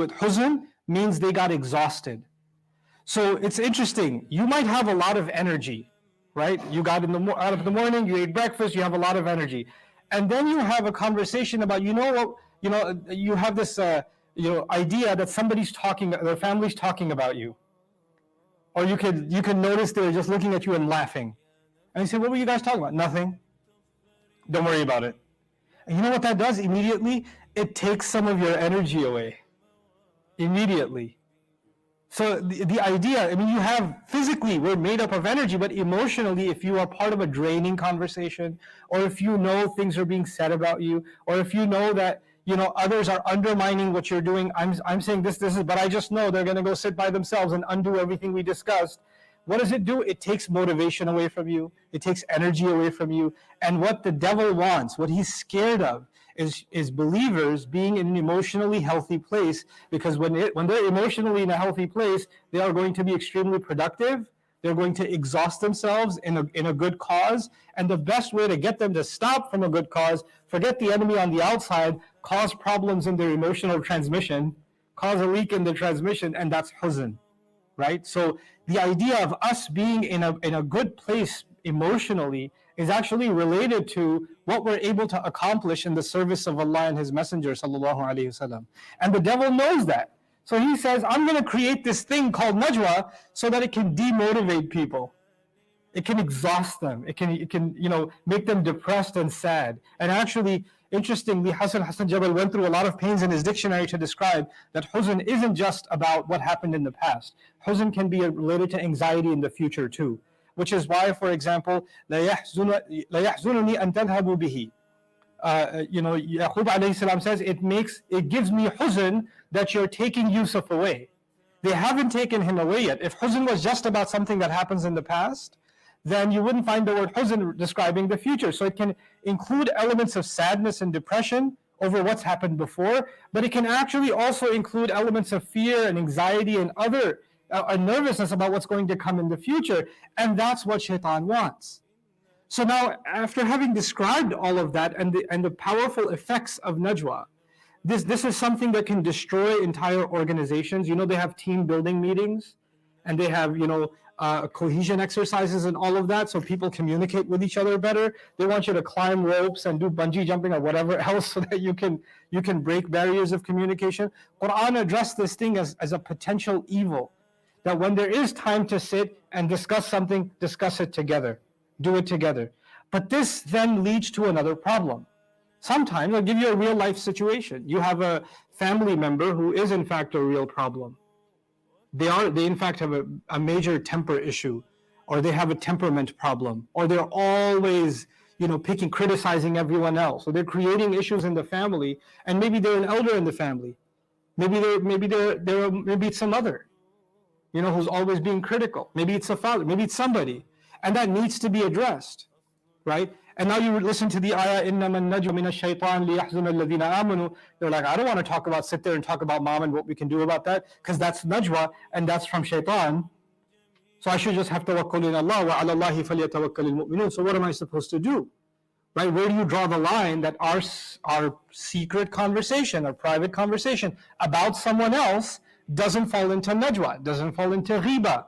with huzn means they got exhausted. So it's interesting. You might have a lot of energy, right? You got out of the morning, you ate breakfast, you have a lot of energy. And then you have a conversation about, you have this idea that their family's talking about you. Or you can notice they're just looking at you and laughing. And you say, what were you guys talking about? Nothing. Don't worry about it. And you know what that does immediately? It takes some of your energy away. Immediately. So the idea, you have physically, we're made up of energy, but emotionally, if you are part of a draining conversation, or if you know things are being said about you, or if you know that others are undermining what you're doing, I'm saying this is, but I just know they're going to go sit by themselves and undo everything we discussed. What does it do? It takes motivation away from you. It takes energy away from you. And what the devil wants, what he's scared of, is believers being in an emotionally healthy place, because when they're emotionally in a healthy place, they are going to be extremely productive. They're going to exhaust themselves in a good cause. And the best way to get them to stop from a good cause, forget the enemy on the outside, cause problems in their emotional transmission, cause a leak in the transmission, and that's huzn, right? So the idea of us being in a good place emotionally is actually related to what we're able to accomplish in the service of Allah and His Messenger sallallahu alaihi wasallam. And the devil knows that. So he says, I'm going to create this thing called najwa so that it can demotivate people. It can exhaust them. It can make them depressed and sad. And actually, interestingly, Hassan Jabal went through a lot of pains in his dictionary to describe that huzn isn't just about what happened in the past. Huzn can be related to anxiety in the future too. Which is why, for example, لا يحزنني أن تذهبوا به. Yaqub alayhi salam says, it gives me huzn that you're taking Yusuf away. They haven't taken him away yet. If huzn was just about something that happens in the past, then you wouldn't find the word huzn describing the future. So it can include elements of sadness and depression over what's happened before, but it can actually also include elements of fear and anxiety and other nervousness about what's going to come in the future. And that's what Shaytan wants. So now, after having described all of that and the powerful effects of najwa, this is something that can destroy entire organizations. They have team building meetings, and they have cohesion exercises and all of that, so people communicate with each other better. They want you to climb ropes and do bungee jumping or whatever else so that you can break barriers of communication. Quran addressed this thing as a potential evil, that when there is time to sit and discuss something, discuss it together. Do it together. But this then leads to another problem. Sometimes, I'll give you a real life situation. You have a family member who is in fact a real problem. They in fact have a major temper issue, or they have a temperament problem, or they're always criticizing everyone else, or they're creating issues in the family, and maybe they're an elder in the family. Maybe it's some other, who's always being critical. Maybe it's a father, maybe it's somebody. And that needs to be addressed, right? And now you listen to the ayah, إِنَّمَا النَّجْوَ مِنَ الشَّيْطَانِ لِيَحْزُنَ الَّذِينَ آمَنُوا. They're like, I don't want to sit there and talk about mom and what we can do about that, because that's najwa and that's from shaitan. So I should just have tawakkul in Allah, وَعَلَى اللَّهِ فَلْيَتَوَكَّلِ الْمُؤْمِنُونَ. So what am I supposed to do? Right? Where do you draw the line that our secret conversation, our private conversation about someone else doesn't fall into najwa, doesn't fall into ghiba?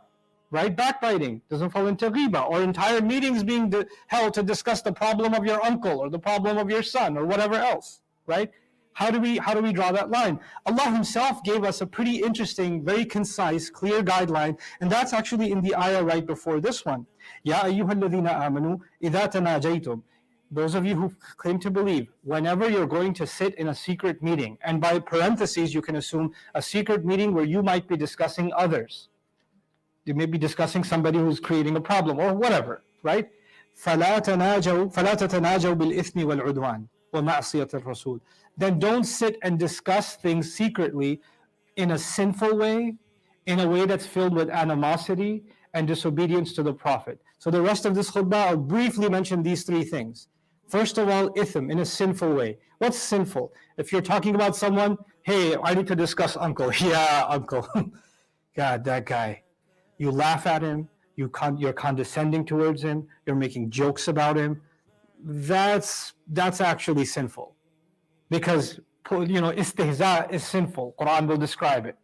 Right? Backbiting doesn't fall into ghiba, or entire meetings being held to discuss the problem of your uncle or the problem of your son or whatever else, right? How do we draw that line? Allah Himself gave us a pretty interesting, very concise, clear guideline, and that's actually in the ayah right before this one. Ya ayyuhalladhina amanu idha tanajaytum. Those of you who claim to believe, whenever you're going to sit in a secret meeting, and by parentheses you can assume a secret meeting where you might be discussing others. You may be discussing somebody who's creating a problem or whatever, right? فَلَا تَتَنَاجَوْا بِالْإِثْمِ وَالْعُدْوَانِ وَمَعْصِيَةِ الرَّسُولِ. Then don't sit and discuss things secretly in a sinful way, in a way that's filled with animosity and disobedience to the Prophet. So the rest of this khutbah, I'll briefly mention these three things. First of all, ithm, in a sinful way. What's sinful? If you're talking about someone, hey, I need to discuss uncle. Yeah, uncle. God, that guy. You laugh at him, you're condescending towards him, you're making jokes about him. That's actually sinful. Because istihza is sinful. Quran will describe it,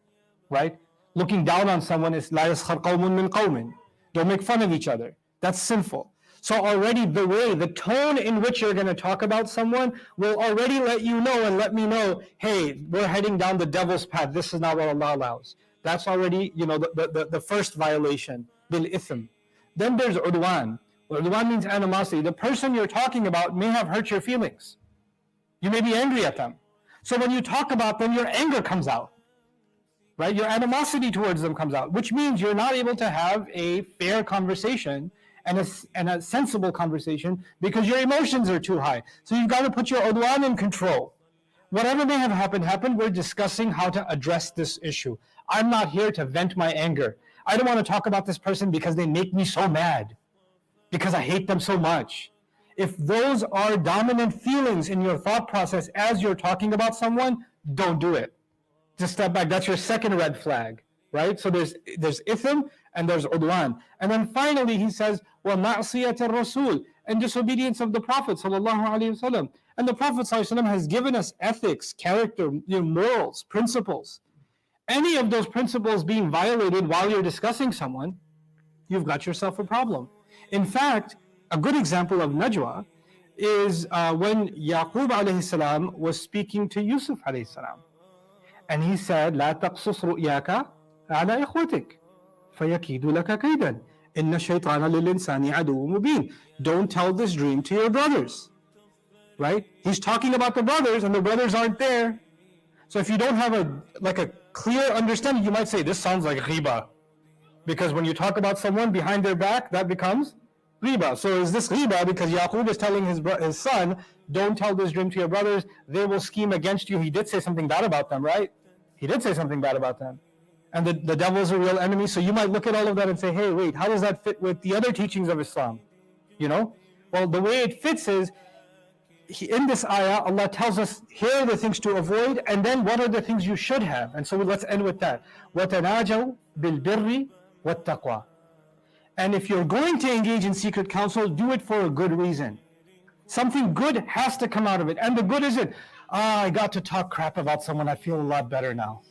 right? Looking down on someone is la yaskhar qawmun min qawmin. Don't make fun of each other. That's sinful. So already the tone in which you're going to talk about someone will already let you know and let me know, hey, we're heading down the devil's path. This is not what Allah allows. That's already, the first violation, bil ithm. Then there's udwan. Udwan means animosity. The person you're talking about may have hurt your feelings. You may be angry at them. So when you talk about them, your anger comes out. Right? Your animosity towards them comes out, which means you're not able to have a fair conversation and a sensible conversation because your emotions are too high. So you've got to put your udwan in control. Whatever may have happened. We're discussing how to address this issue. I'm not here to vent my anger. I don't want to talk about this person because they make me so mad, because I hate them so much. If those are dominant feelings in your thought process as you're talking about someone, don't do it. Just step back. That's your second red flag, right? So there's ithm and there's udwan. And then finally he says, وَمَعْصِيَةَ الرَّسُولِ, and disobedience of the Prophet sallallahu alaihi wasallam. And the Prophet sallallahu alaihi wasallam has given us ethics, character, morals, principles. Any of those principles being violated while you're discussing someone, you've got yourself a problem. In fact, a good example of najwa is when Yaqub alayhi salam was speaking to Yusuf alayhi salam. And he said, لا تقصص رؤياك على إخوتك فيكيد لك كيدا إن الشيطان للإنسان عدو مبين. Don't tell this dream to your brothers. Right? He's talking about the brothers and the brothers aren't there. So if you don't have a clear understanding, you might say, this sounds like ghiba. Because when you talk about someone behind their back, that becomes ghiba. So is this ghiba because Yaqub is telling his son, don't tell this dream to your brothers, they will scheme against you. He did say something bad about them, right? He did say something bad about them. And the devil is a real enemy. So you might look at all of that and say, hey, wait, how does that fit with the other teachings of Islam? Well, the way it fits is, in this ayah, Allah tells us, here are the things to avoid, and then what are the things you should have. And so let's end with that. وَتَنَاجَوْا بِالْبِرِّ وَالتَّقْوَى. And if you're going to engage in secret counsel, do it for a good reason. Something good has to come out of it. And the good isn't, I got to talk crap about someone, I feel a lot better now.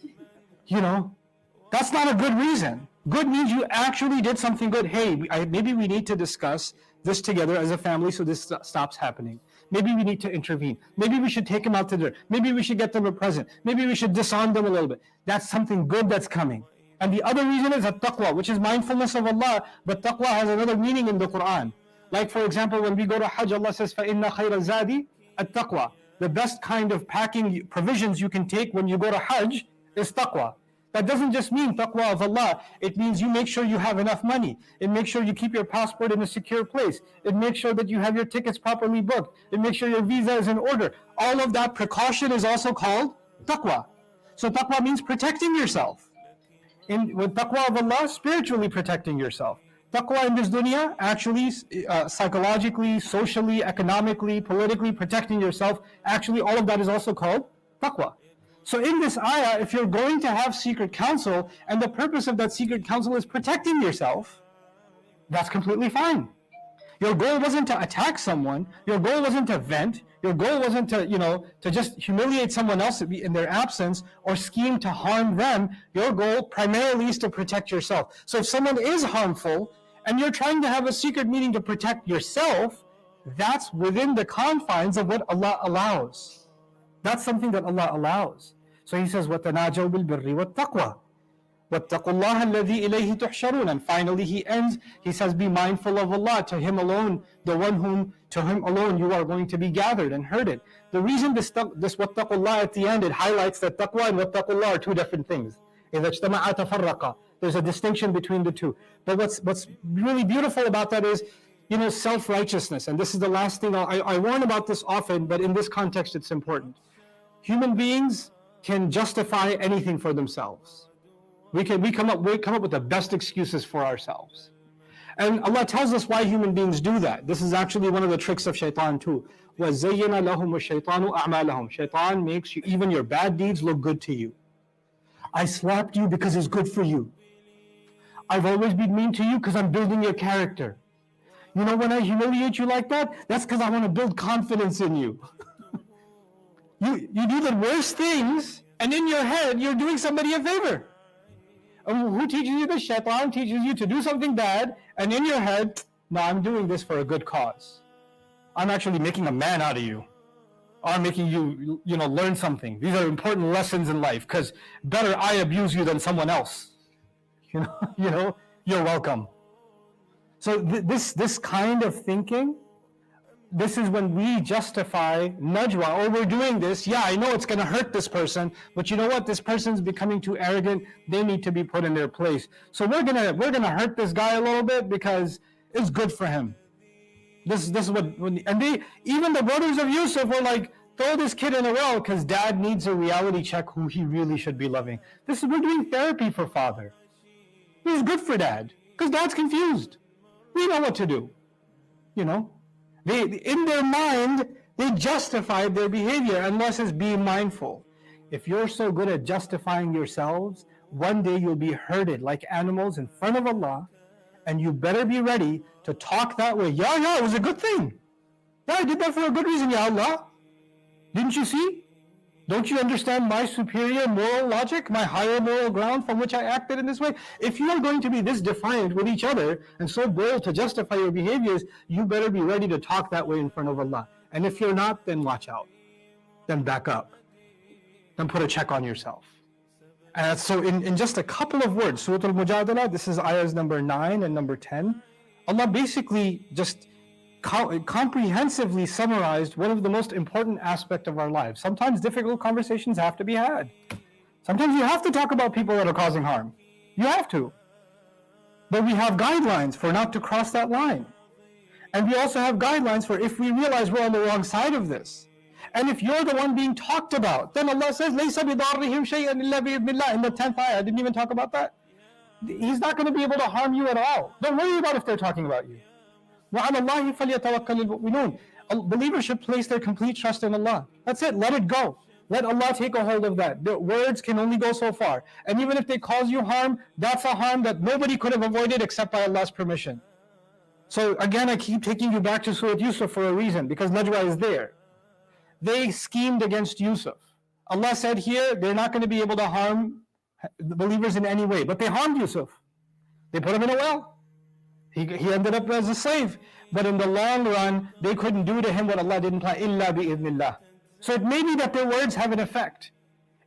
That's not a good reason. Good means you actually did something good. Hey, maybe we need to discuss this together as a family so this stops happening. Maybe we need to intervene. Maybe we should take them out to dinner. Maybe we should get them a present. Maybe we should disarm them a little bit. That's something good that's coming. And the other reason is taqwa, which is mindfulness of Allah, but taqwa has another meaning in the Quran. Like for example, when we go to Hajj, Allah says, فَإِنَّ خَيْرَ الزَّادِ التَّقْوَى. The best kind of packing provisions you can take when you go to Hajj is taqwa. That doesn't just mean taqwa of Allah. It means you make sure you have enough money. It makes sure you keep your passport in a secure place. It makes sure that you have your tickets properly booked. It makes sure your visa is in order. All of that precaution is also called taqwa. So taqwa means protecting yourself. With taqwa of Allah, spiritually protecting yourself. Taqwa in this dunya, actually psychologically, socially, economically, politically protecting yourself. Actually, all of that is also called taqwa. So in this ayah, if you're going to have secret counsel, and the purpose of that secret counsel is protecting yourself, that's completely fine. Your goal wasn't to attack someone. Your goal wasn't to vent. Your goal wasn't to just humiliate someone else in their absence or scheme to harm them. Your goal primarily is to protect yourself. So if someone is harmful and you're trying to have a secret meeting to protect yourself, that's within the confines of what Allah allows. That's something that Allah allows. So he says, وَتَنَاجَوْا بِالْبِرِّ وَالتَّقْوَى وَاتَّقُوا اللَّهَ الَّذِي إِلَيْهِ تُحْشَرُونَ. And finally he ends, he says, be mindful of Allah, to Him alone, to Him alone you are going to be gathered and herded. The reason this وَاتَّقُوا اللَّهَ at the end, it highlights that taqwa and وَاتَّقُوا اللَّهَ are two different things. إِذَا اجْتَمَعَا تَفَرَّقَا. There's a distinction between the two. But what's really beautiful about that is, self-righteousness. And this is the last thing, I warn about this often, but in this context it's important. Human beings can justify anything for themselves. We come up with the best excuses for ourselves. And Allah tells us why human beings do that. This is actually one of the tricks of Shaytan too. وَزَيَّنَ لَهُمُ الشَّيْطَانُ أَعْمَالَهُم. Shaytan makes even your bad deeds look good to you. I slapped you because it's good for you. I've always been mean to you because I'm building your character. When I humiliate you like that, that's because I want to build confidence in you. You do the worst things, and in your head, you're doing somebody a favor. Who teaches you this? Shaytan teaches you to do something bad, and in your head, no, I'm doing this for a good cause. I'm actually making a man out of you. Or I'm making you, learn something. These are important lessons in life, because better I abuse you than someone else. You're welcome. So this kind of thinking, this is when we justify najwa. Oh, we're doing this. Yeah, I know it's going to hurt this person, but you know what? This person's becoming too arrogant. They need to be put in their place. So we're gonna hurt this guy a little bit because it's good for him. This is what, and even the brothers of Yusuf were like, throw this kid in a well because dad needs a reality check who he really should be loving. We're doing therapy for father. It's good for dad because dad's confused. We know what to do. They, in their mind, they justified their behavior, unless it's being mindful. If you're so good at justifying yourselves, one day you'll be herded like animals in front of Allah, and you better be ready to talk that way. Yeah, it was a good thing. Yeah, I did that for a good reason, Ya Allah. Didn't you see? Don't you understand my superior moral logic, my higher moral ground from which I acted in this way? If you are going to be this defiant with each other and so bold to justify your behaviors, you better be ready to talk that way in front of Allah. And if you're not, then watch out. Then back up. Then put a check on yourself. And so in just a couple of words, Surah Al-Mujadalah, this is ayahs number 9 and number 10, Allah basically just comprehensively summarized one of the most important aspects of our lives. Sometimes difficult conversations have to be had. Sometimes you have to talk about people that are causing harm. You have to. But we have guidelines for not to cross that line. And we also have guidelines for if we realize we're on the wrong side of this. And if you're the one being talked about, then Allah says, لَيْسَ بِضَارِّهِمْ شَيْئًا إِلَّا بِإِذْنِ اللَّهِ. In the 10th ayah, I didn't even talk about that. He's not going to be able to harm you at all. Don't worry about if they're talking about you. وَعَلَى اللَّهِ فَلْيَتَوَكَّلِ الْمُؤْمِنُونَ. Believers should place their complete trust in Allah. That's it. Let it go. Let Allah take a hold of that. The words can only go so far. And even if they cause you harm, that's a harm that nobody could have avoided except by Allah's permission. So again, I keep taking you back to Surah Yusuf for a reason, because najwa is there. They schemed against Yusuf. Allah said here, they're not going to be able to harm the believers in any way. But they harmed Yusuf. They put him in a well. He ended up as a slave. But in the long run, they couldn't do to him what Allah didn't plan. إِلَّا بِإِذْنِ اللَّهِ. So it may be that their words have an effect.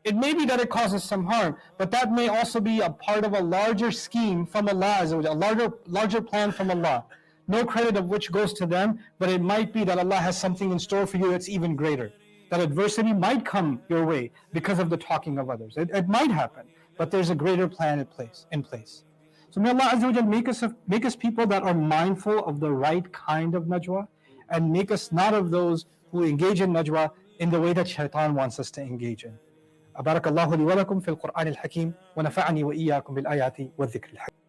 It may be that it causes some harm. But that may also be a part of a larger scheme from Allah, a larger plan from Allah. No credit of which goes to them, but it might be that Allah has something in store for you that's even greater. That adversity might come your way because of the talking of others. It might happen, but there's a greater plan in place. So may Allah Azza wa Jal make us people that are mindful of the right kind of najwa, and make us not of those who engage in najwa in the way that Shaytan wants us to engage in. بارك الله لي ولكم في القرآن الحكيم ونفعني وإياكم بالآيات والذكر الحكيم.